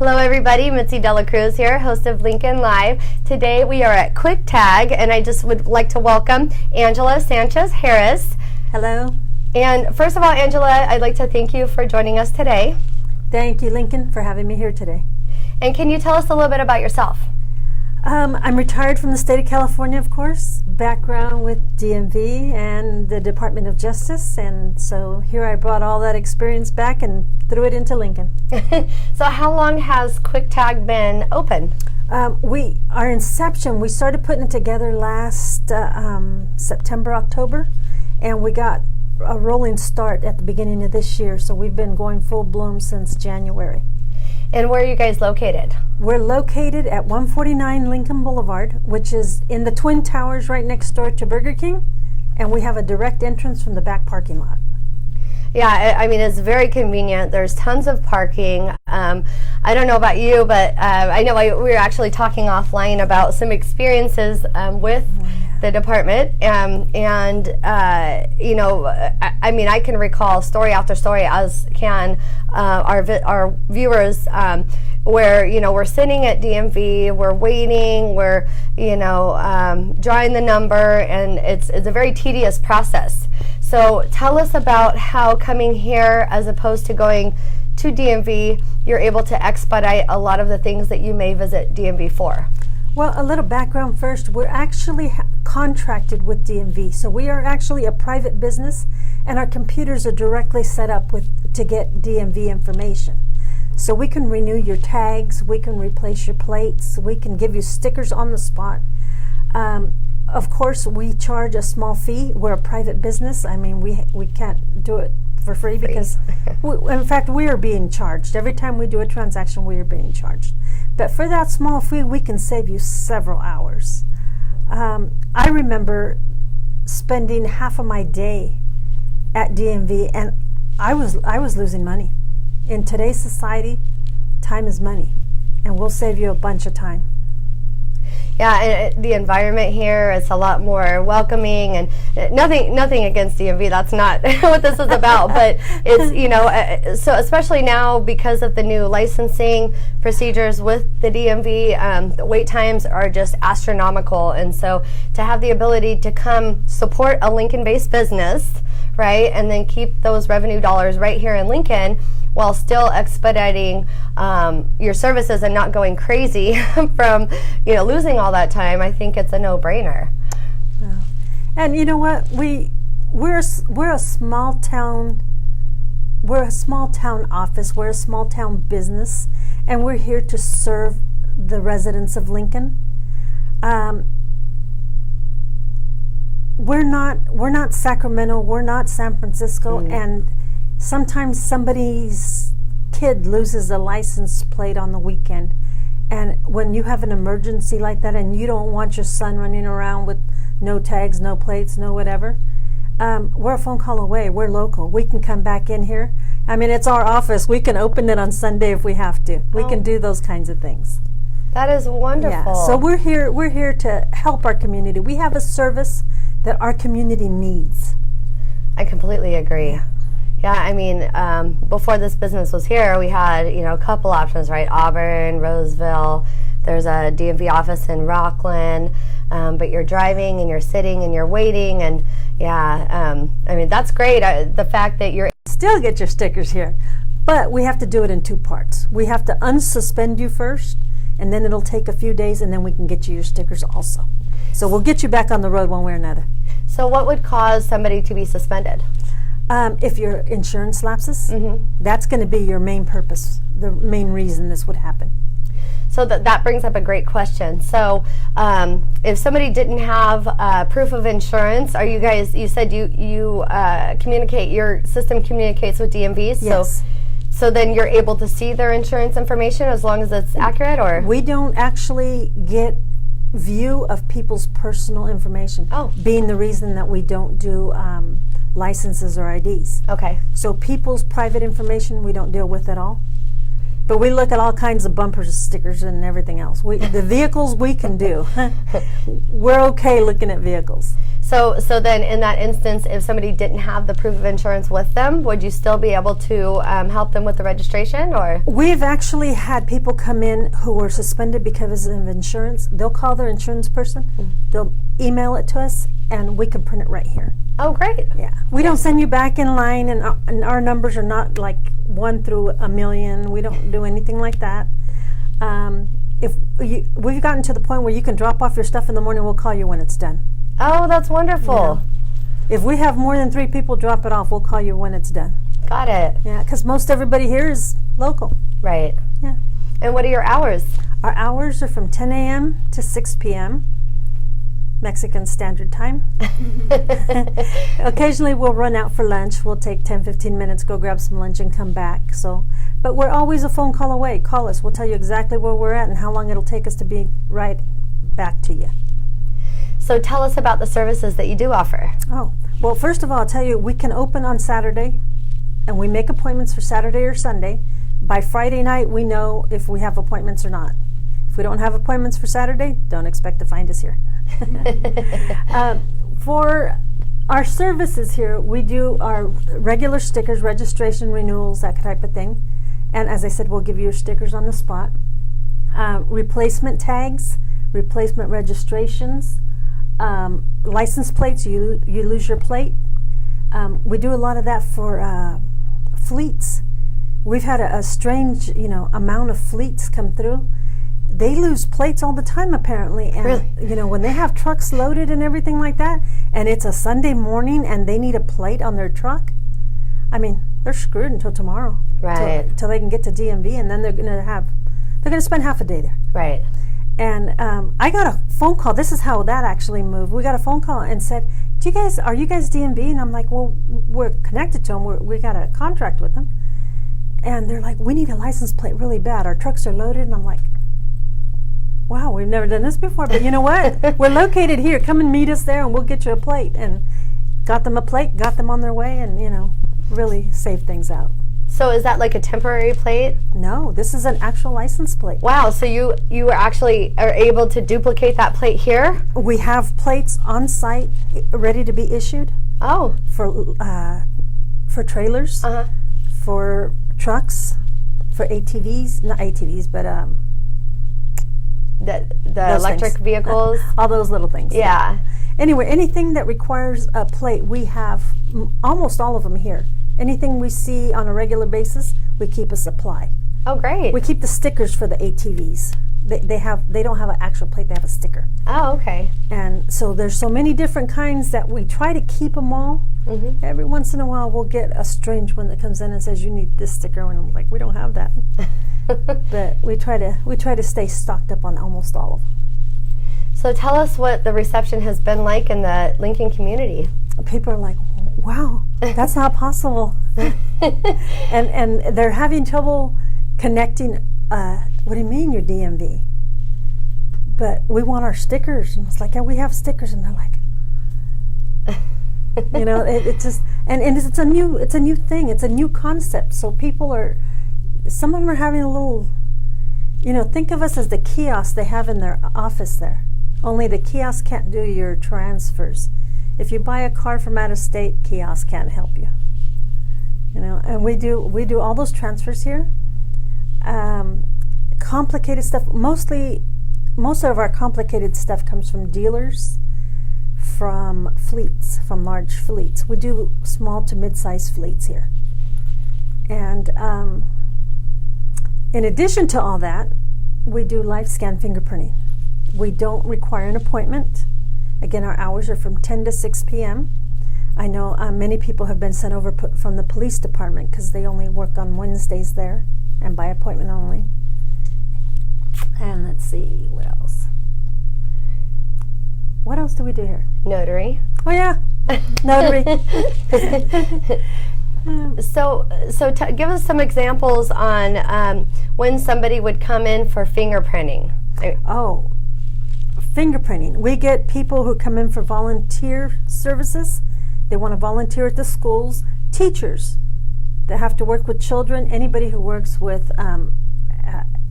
Hello everybody, Mitzi Cruz here, host of Lincoln Live. Today we are at Quik Tag, and I just would like to welcome Angela Sanchez Harris. Hello. And first of all, Angela, I'd like to thank you for joining us today. Thank you, Lincoln, for having me here today. And can you tell us a little bit about yourself? I'm retired from the state of California, of course. Background with DMV and the Department of Justice, and so here I brought all that experience back and threw it into Lincoln. So how long has Quik Tag been open? Our inception, we started putting it together last September, October, and we got a rolling start at the beginning of this year, so we've been going full bloom since January. And where are you guys located? We're located at 149 Lincoln Boulevard, which is in the Twin Towers right next door to Burger King, and we have a direct entrance from the back parking lot. Yeah, I mean, it's very convenient. There's tons of parking. I don't know about you, but I know we were actually talking offline about some experiences with the department, and you know, I mean, I can recall story after story, as can our viewers, where, you know, we're sitting at DMV, we're waiting, we're, you know, drawing the number, and it's a very tedious process. So tell us about how coming here, as opposed to going to DMV, you're able to expedite a lot of the things that you may visit DMV for. Well, a little background first. We're actually contracted with DMV, so we are actually a private business, and our computers are directly set up to get DMV information. So we can renew your tags, we can replace your plates, we can give you stickers on the spot. Of course, we charge a small fee. We're a private business. I mean, we can't do it for free because, in fact, we are being charged. Every time we do a transaction, we are being charged. But for that small fee, we can save you several hours. I remember spending half of my day at DMV, and I was losing money. In today's society, time is money, and we'll save you a bunch of time. Yeah, and the environment here, it's a lot more welcoming, and nothing against DMV. That's not what this is about. But it's, you know, so especially now because of the new licensing procedures with the DMV, the wait times are just astronomical. And so to have the ability to come support a Lincoln-based business, right, and then keep those revenue dollars right here in Lincoln, while still expediting your services and not going crazy from, you know, losing all that time, I think it's a no-brainer. Yeah. And you know what? We're a small town. We're a small town office. We're a small town business, and we're here to serve the residents of Lincoln. We're not Sacramento. We're not San Francisco, and sometimes somebody's kid loses a license plate on the weekend, and when you have an emergency like that and you don't want your son running around with no tags, no plates, no whatever, we're a phone call away. We're local. We can come back in here. I mean, it's our office. We can open it on Sunday if we have to. We can do those kinds of things. That is wonderful. Yeah. So we're here to help our community. We have a service that our community needs. I completely agree. Yeah, I mean, before this business was here, we had, you know, a couple options, right? Auburn, Roseville. There's a DMV office in Rockland, but you're driving and you're sitting and you're waiting, and yeah, I mean, that's great. The fact that you're still get your stickers here, but we have to do it in two parts. We have to unsuspend you first, and then it'll take a few days, and then we can get you your stickers also. So we'll get you back on the road one way or another. So what would cause somebody to be suspended? If your insurance lapses, that's going to be your main purpose, the main reason this would happen. So that brings up a great question. So if somebody didn't have proof of insurance, are you guys, you said you communicate, your system communicates with DMV? Yes. So then you're able to see their insurance information as long as it's accurate, or? We don't actually get view of people's personal information, being the reason that we don't do licenses or IDs. Okay. So people's private information we don't deal with at all. But we look at all kinds of bumper stickers and everything else. The vehicles we can do. We're okay looking at vehicles. So then in that instance, if somebody didn't have the proof of insurance with them, would you still be able to help them with the registration? Or we've actually had people come in who were suspended because of insurance. They'll call their insurance person, they'll email it to us, and we can print it right here. Oh, great. Yeah. We don't send you back in line, and our numbers are not like 1 through a million. We don't do anything like that. We've gotten to the point where you can drop off your stuff in the morning, we'll call you when it's done. Oh, that's wonderful. Yeah. If we have more than 3 people drop it off, we'll call you when it's done. Got it. Yeah, because most everybody here is local. Right. Yeah. And what are your hours? Our hours are from 10 a.m. to 6 p.m. Mexican Standard Time. Occasionally we'll run out for lunch. We'll take 10-15 minutes, go grab some lunch and come back. But we're always a phone call away. Call us. We'll tell you exactly where we're at and how long it'll take us to be right back to you. So tell us about the services that you do offer. Oh, well, first of all, I'll tell you, we can open on Saturday, and we make appointments for Saturday or Sunday. By Friday night, we know if we have appointments or not. If we don't have appointments for Saturday, don't expect to find us here. For our services here, we do our regular stickers, registration, renewals, that type of thing. And as I said, we'll give you your stickers on the spot. Replacement tags, replacement registrations, license plates, you lose your plate. We do a lot of that for fleets. We've had a strange, amount of fleets come through. They lose plates all the time, apparently. And, really? When they have trucks loaded and everything like that, and it's a Sunday morning and they need a plate on their truck, I mean, they're screwed until tomorrow. Right. Till they can get to DMV, and then they're going to spend half a day there. Right. And I got a phone call. This is how that actually moved. We got a phone call and said, are you guys DMV? And I'm like, well, we're connected to them. We got a contract with them. And they're like, we need a license plate really bad. Our trucks are loaded. And I'm like, wow, we've never done this before. But you know what? We're located here. Come and meet us there and we'll get you a plate. And got them a plate, got them on their way, and, really saved things out. So is that like a temporary plate? No, this is an actual license plate. Wow, so you actually are able to duplicate that plate here? We have plates on site ready to be issued. Oh. For trailers, for trucks, for ATVs, not ATVs, but the electric vehicles. All those little things. Yeah. Anyway, anything that requires a plate, we have almost all of them here. Anything we see on a regular basis, we keep a supply. Oh, great. We keep the stickers for the ATVs. They don't have an actual plate, they have a sticker. Oh, okay. And so there's so many different kinds that we try to keep them all. Mm-hmm. Every once in a while we'll get a strange one that comes in and says you need this sticker, and I'm like, we don't have that. But we try to stay stocked up on almost all of them. So tell us what the reception has been like in the Lincoln community. People are like, wow, that's not possible. and they're having trouble connecting. What do you mean you're DMV? But we want our stickers. And it's like, yeah, we have stickers. And they're like, it's just, and it's a new thing. It's a new concept. So some of them are having a little, think of us as the kiosk they have in their office there. Only the kiosk can't do your transfers. If you buy a car from out of state, kiosk can't help you. And we do all those transfers here. Complicated stuff. Most of our complicated stuff comes from dealers, from fleets, from large fleets. We do small to mid-sized fleets here. And in addition to all that, we do live scan fingerprinting. We don't require an appointment. Again, our hours are from 10 to 6 p.m. I know many people have been sent over from the police department because they only work on Wednesdays there and by appointment only. And let's see, what else? What else do we do here? Notary. Oh, yeah, notary. So give us some examples on when somebody would come in for fingerprinting. Oh, fingerprinting. We get people who come in for volunteer services. They want to volunteer at the schools. Teachers that have to work with children. Anybody who works with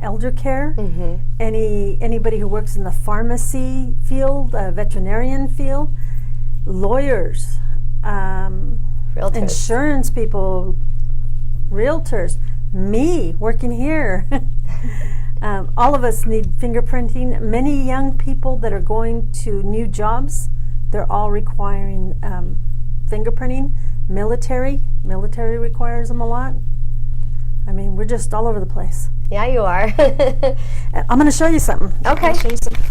elder care, anybody who works in the pharmacy field, veterinarian field, lawyers, Realtors. insurance people, realtors, me working here. All of us need fingerprinting. Many young people that are going to new jobs, they're all requiring fingerprinting. Military requires them a lot. I mean, we're just all over the place. Yeah, you are. I'm going to show you something. Okay. I'll show you something.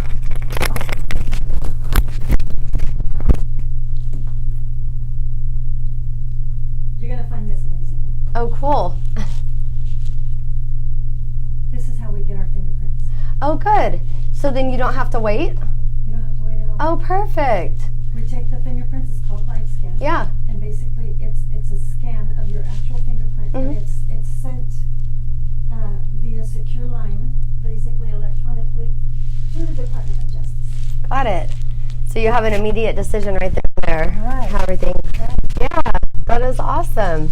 You're going to find this amazing. Oh, cool. This is how we get our fingerprints. Oh, good. So then you don't have to wait? You don't have to wait at all. Oh, perfect. We take the fingerprints. It's called live scan. Yeah. And basically, it's a scan of your actual fingerprint, and it's sent via secure line, basically electronically, to the Department of Justice. Got it. So you have an immediate decision right there. Right. How everything. Yeah, that is awesome.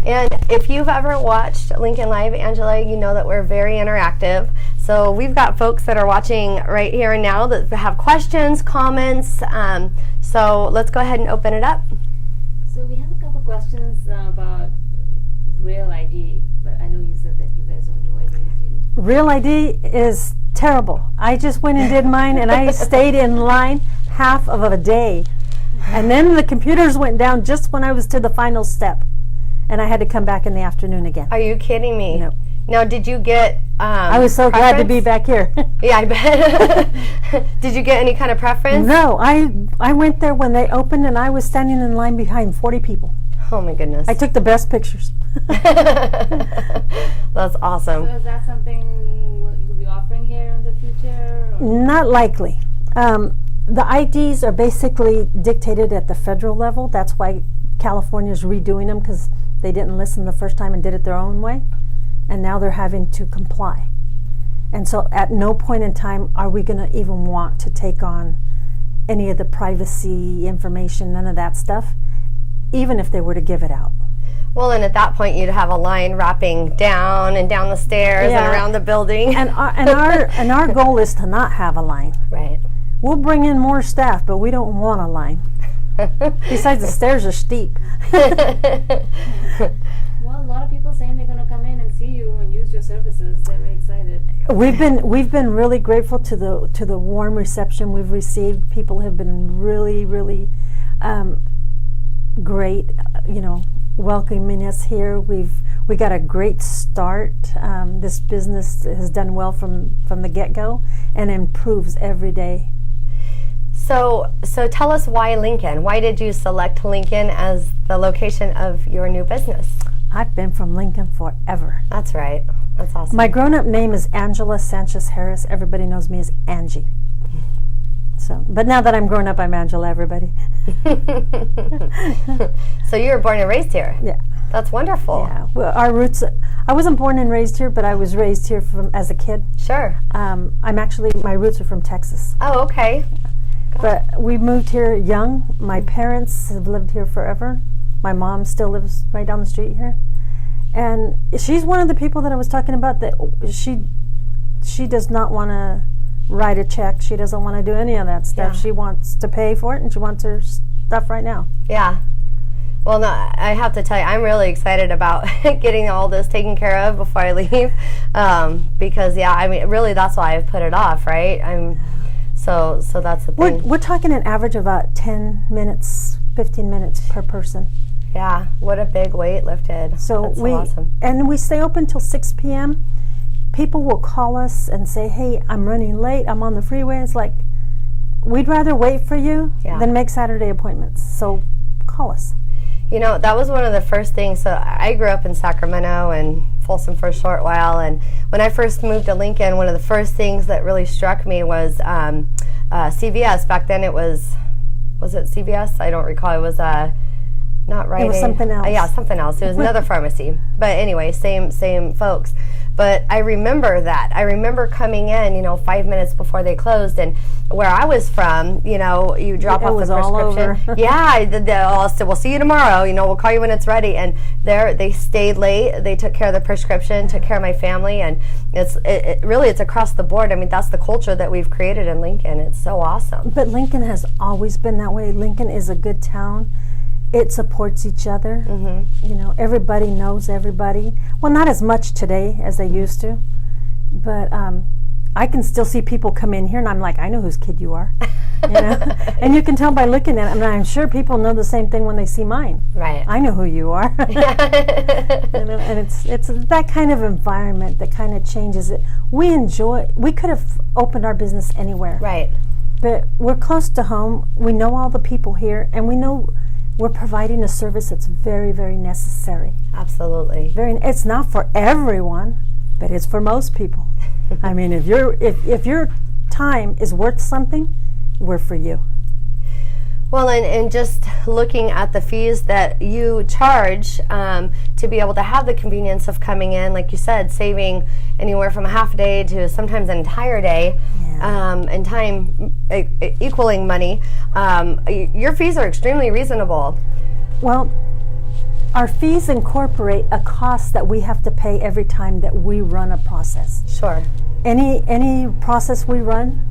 And if you've ever watched Lincoln Live, Angela, you know that we're very interactive. So we've got folks that are watching right here and now that have questions, comments. So let's go ahead and open it up. So we have a couple questions about Real ID, but I know you said that you guys don't do ID. Real ID is terrible. I just went and did mine, and I stayed in line half of a day. And then the computers went down just when I was to the final step. And I had to come back in the afternoon again. Are you kidding me? No. Now, did you get I was so glad to be back here. Yeah, I bet. Did you get any kind of preference? No, I went there when they opened, and I was standing in line behind 40 people. Oh, my goodness. I took the best pictures. That's awesome. So is that something you'll be offering here in the future? Or? Not likely. The IDs are basically dictated at the federal level. That's why California's redoing them, because they didn't listen the first time and did it their own way. And now they're having to comply. And so at no point in time are we going to even want to take on any of the privacy information, none of that stuff, even if they were to give it out. Well, and at that point, you'd have a line wrapping down and down the stairs and around the building. And our goal is to not have a line. Right. We'll bring in more staff, but we don't want a line. Besides, the stairs are steep. Well, a lot of people saying they're going to come in and see you and use your services. They're very excited. We've been really grateful to the warm reception we've received. People have been really, really great. Welcoming us here. We got a great start. This business has done well from the get-go and improves every day. So tell us why Lincoln. Why did you select Lincoln as the location of your new business? I've been from Lincoln forever. That's right. That's awesome. My grown-up name is Angela Sanchez Harris. Everybody knows me as Angie. So, but now that I'm grown up, I'm Angela, everybody. So you were born and raised here? Yeah. That's wonderful. Yeah. Well, our roots, I wasn't born and raised here, but I was raised here as a kid. Sure. My roots are from Texas. Oh, okay. But we moved here young. My parents have lived here forever. My mom still lives right down the street here. And she's one of the people that I was talking about that she does not want to write a check. She doesn't want to do any of that stuff. Yeah. She wants to pay for it, and she wants her stuff right now. Yeah. Well, no, I have to tell you, I'm really excited about getting all this taken care of before I leave. Because, really that's why I've put it off, right? So that's the thing. We're talking an average of about 10 minutes, 15 minutes per person. Yeah, what a big weight lifted. So that's so awesome. And we stay open till 6 p.m. People will call us and say, hey, I'm running late, I'm on the freeway. It's like, we'd rather wait for you than make Saturday appointments. So call us. That was one of the first things. So I grew up in Sacramento and Folsom for a short while. And when I first moved to Lincoln, one of the first things that really struck me was CVS. Back then it was it CVS? I don't recall. It was Not Rite Aid. It was something else. Yeah, something else. It was another pharmacy. But anyway, same folks. But I remember that. I remember coming in, 5 minutes before they closed, and where I was from, you drop off the prescription. All over. Yeah, they'll say, we'll see you tomorrow. We'll call you when it's ready. And they stayed late. They took care of the prescription, took care of my family, and it's across the board. I mean, that's the culture that we've created in Lincoln. It's so awesome. But Lincoln has always been that way. Lincoln is a good town. It supports each other. Mm-hmm. Everybody knows everybody. Well, not as much today as they used to, but I can still see people come in here, and I'm like, I know whose kid you are. And you can tell by looking at it. I'm sure people know the same thing when they see mine. Right. I know who you are. And it's that kind of environment that kind of changes it. We could have opened our business anywhere. Right. But we're close to home. We know all the people here, and we know we're providing a service that's very, very necessary. Absolutely. It's not for everyone, but it's for most people. I mean, if your time is worth something, we're for you. Well, and just looking at the fees that you charge to be able to have the convenience of coming in, like you said, saving anywhere from a half a day to sometimes an entire day, and time equaling money, your fees are extremely reasonable. Well, our fees incorporate a cost that we have to pay every time that we run a process. Sure. Any process we run,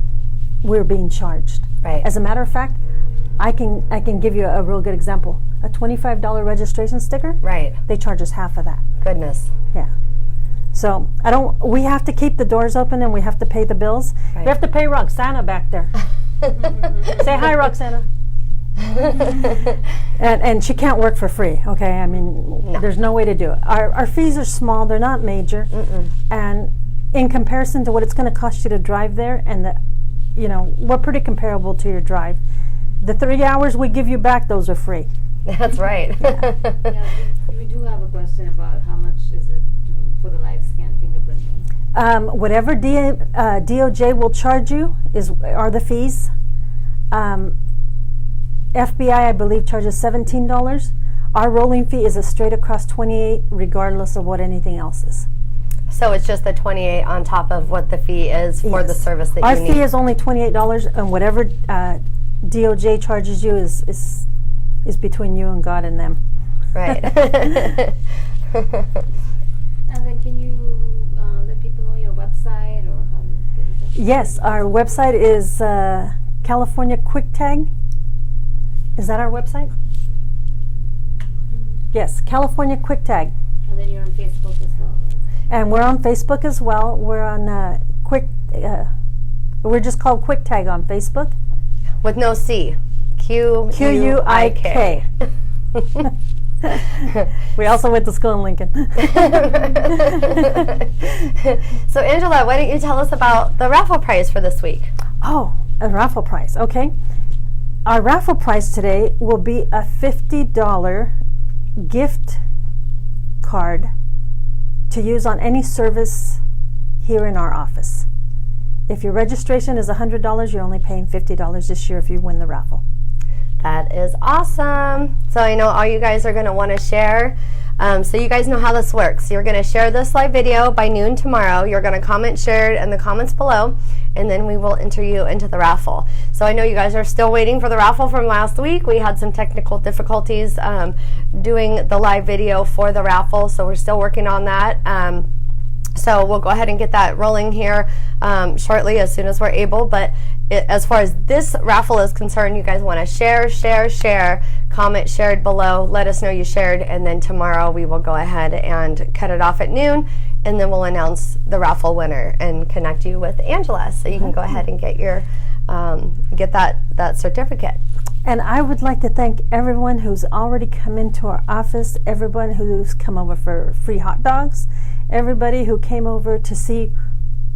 we're being charged. Right. As a matter of fact, I can give you a real good example. A $25 registration sticker. Right. They charge us half of that. Goodness. Yeah. So we have to keep the doors open, and we have to pay the bills. Right. We have to pay Roxana back there. Say hi, Roxana. and she can't work for free. Okay. I mean, There's no way to do it. Our fees are small. They're not major. And in comparison to what it's going to cost you to drive there, and we're pretty comparable to your drive. The 3 hours we give you back, those are free. That's right. We do have a question about how much is it for the live scan fingerprinting? Whatever DOJ will charge you are the fees. FBI, I believe, charges $17. Our rolling fee is a straight across $28, regardless of what anything else is. So it's just the $28 on top of what the fee is for the service that Our you need. Our fee is only $28, and whatever DOJ charges you is between you and God and them. Right. And then can you let people know your website or how to get in touch? Yes, our website is California Quik Tag. Is that our website? Yes, California Quik Tag. And then you're on Facebook as well, right? And we're on Facebook as well. We're on we're just called Quik Tag on Facebook. With no C. Quik. We also went to school in Lincoln. So Angela, why don't you tell us about the raffle prize for this week? Oh, a raffle prize. Okay. Our raffle prize today will be a $50 gift card to use on any service here in our office. If your registration is $100, you're only paying $50 this year if you win the raffle. That is awesome. So I know all you guys are going to want to share. So you guys know how this works. You're going to share this live video by noon tomorrow. You're going to comment, share it in the comments below, and then we will enter you into the raffle. So I know you guys are still waiting for the raffle from last week. We had some technical difficulties doing the live video for the raffle, so we're still working on that. So we'll go ahead and get that rolling here shortly as soon as we're able. But as far as this raffle is concerned, you guys want to share, comment shared below, let us know you shared, and then tomorrow we will go ahead and cut it off at noon, and then we'll announce the raffle winner and connect you with Angela, so you can go ahead and get your get that certificate. And I would like to thank everyone who's already come into our office, everyone who's come over for free hot dogs, everybody who came over to see,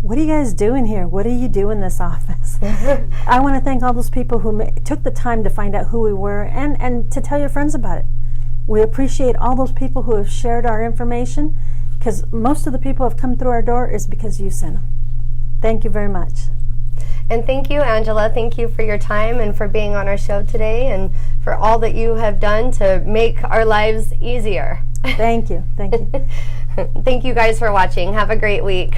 what are you guys doing here? What do you do in this office? I want to thank all those people who took the time to find out who we were and to tell your friends about it. We appreciate all those people who have shared our information, because most of the people who have come through our door is because you sent them. Thank you very much. And thank you, Angela. Thank you for your time and for being on our show today and for all that you have done to make our lives easier. Thank you. Thank you. Thank you guys for watching. Have a great week.